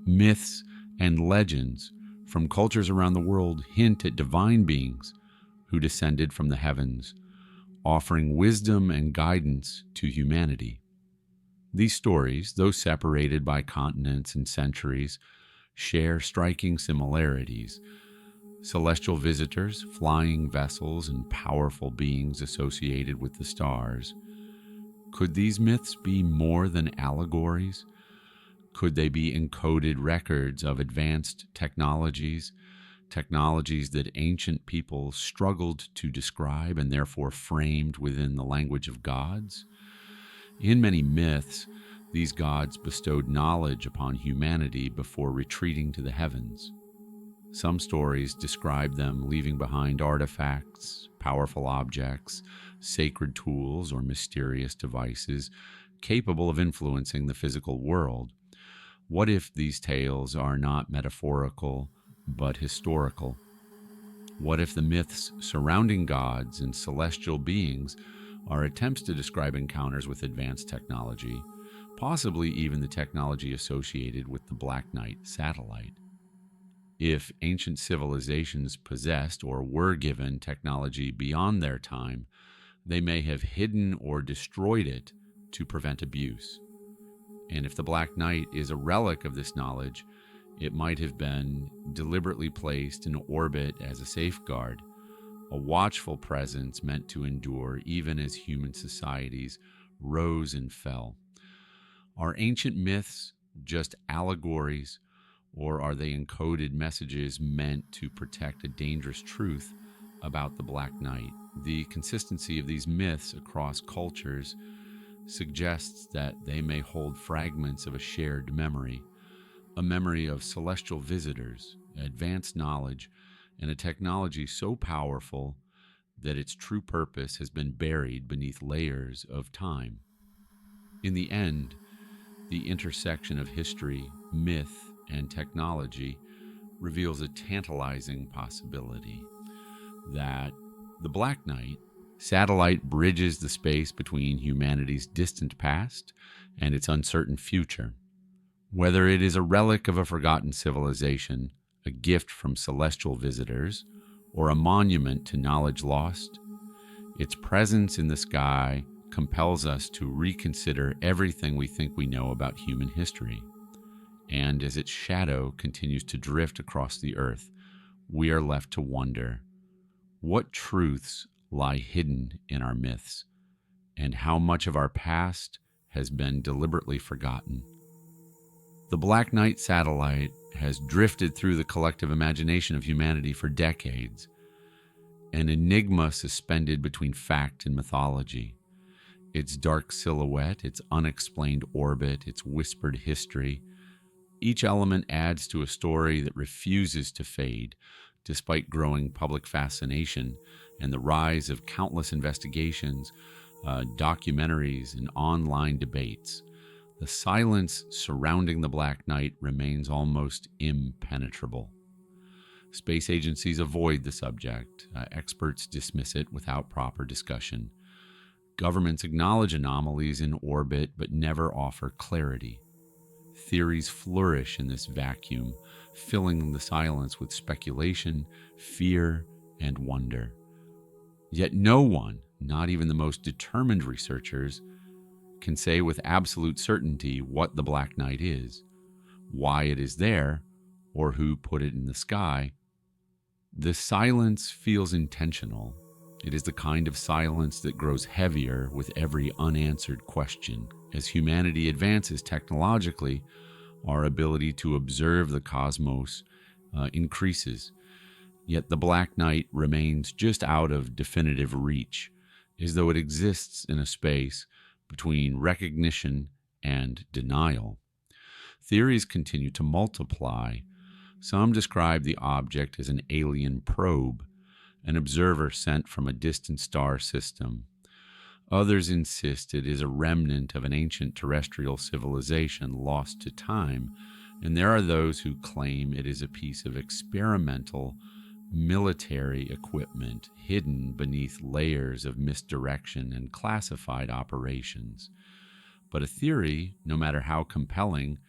Speaker 1: Myths and legends from cultures around the world hint at divine beings who descended from the heavens, offering wisdom and guidance to humanity. These stories, though separated by continents and centuries, share striking similarities. Celestial visitors, flying vessels, and powerful beings associated with the stars. Could these myths be more than allegories? Could they be encoded records of advanced technologies that ancient peoples struggled to describe and therefore framed within the language of gods? In many myths, these gods bestowed knowledge upon humanity before retreating to the heavens. Some stories describe them leaving behind artifacts, powerful objects, sacred tools, or mysterious devices capable of influencing the physical world. What if these tales are not metaphorical, but historical? What if the myths surrounding gods and celestial beings are attempts to describe encounters with advanced technology, possibly even the technology associated with the Black Knight satellite? If ancient civilizations possessed or were given technology beyond their time, they may have hidden or destroyed it to prevent abuse. And if the Black Knight is a relic of this knowledge, it might have been deliberately placed in orbit as a safeguard, a watchful presence meant to endure even as human societies rose and fell. Are ancient myths just allegories, or are they encoded messages meant to protect a dangerous truth about the Black Knight? The consistency of these myths across cultures suggests that they may hold fragments of a shared memory, a memory of celestial visitors, advanced knowledge, and a technology so powerful that its true purpose has been buried beneath layers of time. In the end, the intersection of history, myth, and technology reveals a tantalizing possibility that the Black Knight satellite bridges the space between humanity's distant past and its uncertain future. Whether it is a relic of a forgotten civilization, a gift from celestial visitors, or a monument to knowledge lost, its presence in the sky compels us to reconsider everything we think we know about human history. And as its shadow continues to drift across the earth, we are left to wonder, what truths lie hidden in our myths, and how much of our past has been deliberately forgotten? The Black Knight satellite has drifted through the collective imagination of humanity for decades, an enigma suspended between fact and mythology. Its dark silhouette, its unexplained orbit, its whispered history, each element adds to a story that refuses to fade, despite growing public fascination and the rise of countless investigations, documentaries, and online debates. The silence surrounding the Black Knight remains almost impenetrable. Space agencies avoid the subject. Experts dismiss it without proper discussion. Governments acknowledge anomalies in orbit but never offer clarity. Theories flourish in this vacuum, filling the silence with speculation, fear, and wonder. Yet no one, not even the most determined researchers, can say with absolute certainty what the Black Knight is, why it is there, or who put it in the sky. The silence feels intentional. It is the kind of silence that grows heavier with every unanswered question. As humanity advances technologically, our ability to observe the cosmos increases. Yet the Black Knight remains just out of definitive reach, as though it exists in a space between recognition and denial. Theories continue to multiply. Some describe the object as an alien probe, an observer sent from a distant star system. Others insist it is a remnant of an ancient terrestrial civilization lost to time, and there are those who claim it is a piece of experimental military equipment hidden beneath layers of misdirection and classified operations. But a theory, no matter how compelling,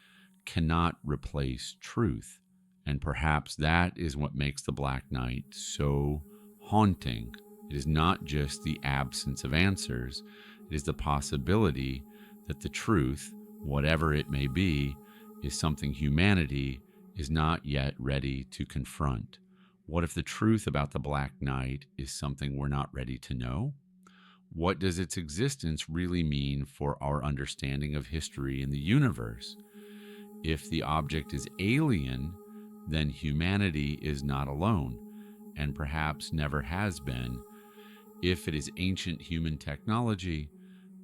Speaker 1: cannot replace truth, and perhaps that is what makes the Black Knight so haunting. It is not just the absence of answers, it is the possibility that the truth, whatever it may be, is something humanity is not yet ready to confront. What if the truth about the Black Knight is something we're not ready to know? What does its existence really mean for our understanding of history and the universe? If the object is alien, then humanity is not alone, and perhaps never has been. If it is ancient human technology,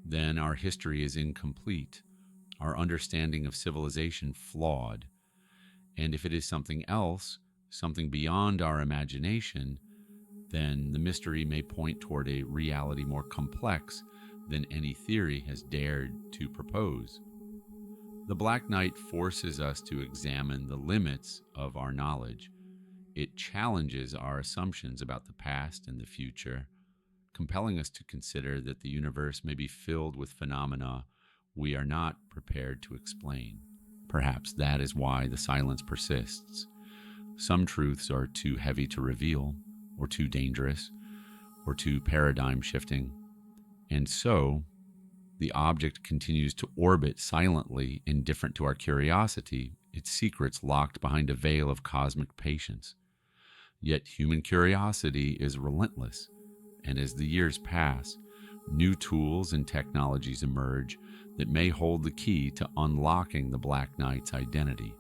Speaker 1: then our history is incomplete, our understanding of civilization flawed. And if it is something else, something beyond our imagination, then the mystery may point toward a reality more complex than any theory has dared to propose. The Black Knight forces us to examine the limits of our knowledge. It challenges our assumptions about the past and the future, compelling us to consider that the universe may be filled with phenomena we are not prepared to explain. Perhaps that is why the silence persists. Some truths are too heavy to reveal, or too dangerous, or too paradigm shifting. And so, the object continues to orbit silently, indifferent to our curiosity, its secrets locked behind a veil of cosmic patience. Yet human curiosity is relentless, and as the years pass, new tools and technologies emerge that may hold the key to unlocking the Black Knight's identity.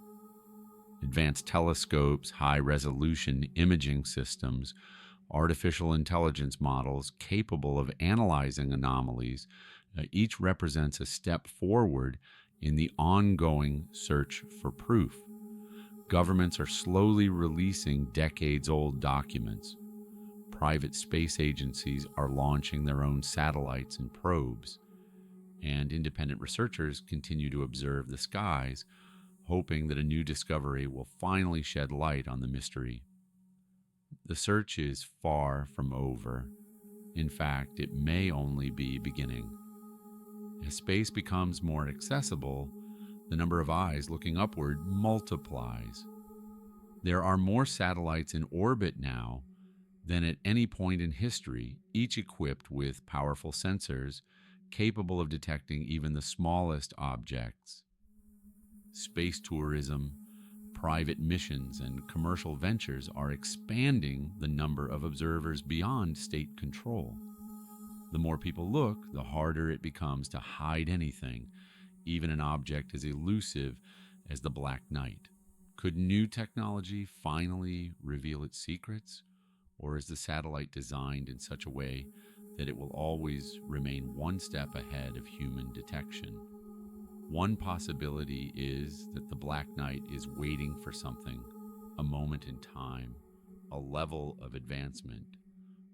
Speaker 1: Advanced telescopes, high-resolution imaging systems, artificial intelligence models capable of analyzing anomalies, each represents a step forward in the ongoing search for proof. Governments are slowly releasing decades-old documents. Private space agencies are launching their own satellites and probes, and independent researchers continue to observe the skies, hoping that a new discovery will finally shed light on the mystery. The search is far from over. In fact, it may only be beginning. As space becomes more accessible, the number of eyes looking upward multiplies. There are more satellites in orbit now than at any point in history, each equipped with powerful sensors capable of detecting even the smallest objects. Space tourism, private missions, and commercial ventures are expanding the number of observers beyond state control. The more people look, the harder it becomes to hide anything, even an object as elusive as the Black Knight. Could new technology finally reveal its secrets? Or is the satellite designed in such a way that it will always remain one step ahead of human detection? One possibility is that the Black Knight is waiting for something, a moment in time, a level of advancement,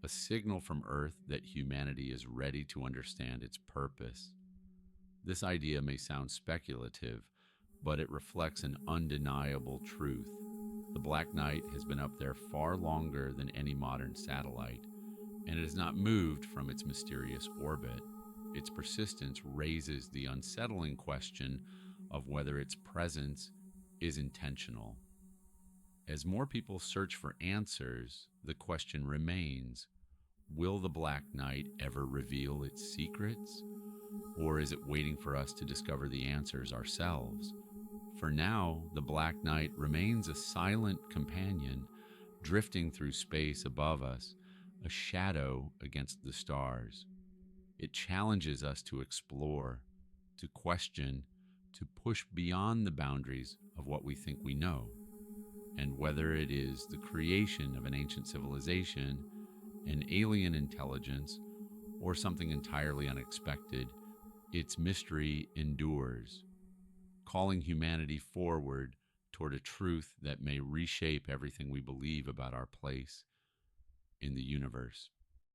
Speaker 1: a signal from Earth that humanity is ready to understand its purpose. This idea may sound speculative, but it reflects an undeniable truth. The Black Knight has been up there far longer than any modern satellite, and it has not moved from its mysterious orbit. Its persistence raises the unsettling question of whether its presence is intentional. As more people search for answers, the question remains, will the Black Knight ever reveal its secrets? Or is it waiting for us to discover the answers ourselves? For now, the Black Knight remains a silent companion, drifting through space above us, a shadow against the stars. It challenges us to explore, to question, to push beyond the boundaries of what we think we know. And whether it is the creation of an ancient civilization, an alien intelligence, or something entirely unexpected, its mystery endures, calling humanity forward toward a truth that may reshape everything we believe about our place in the universe.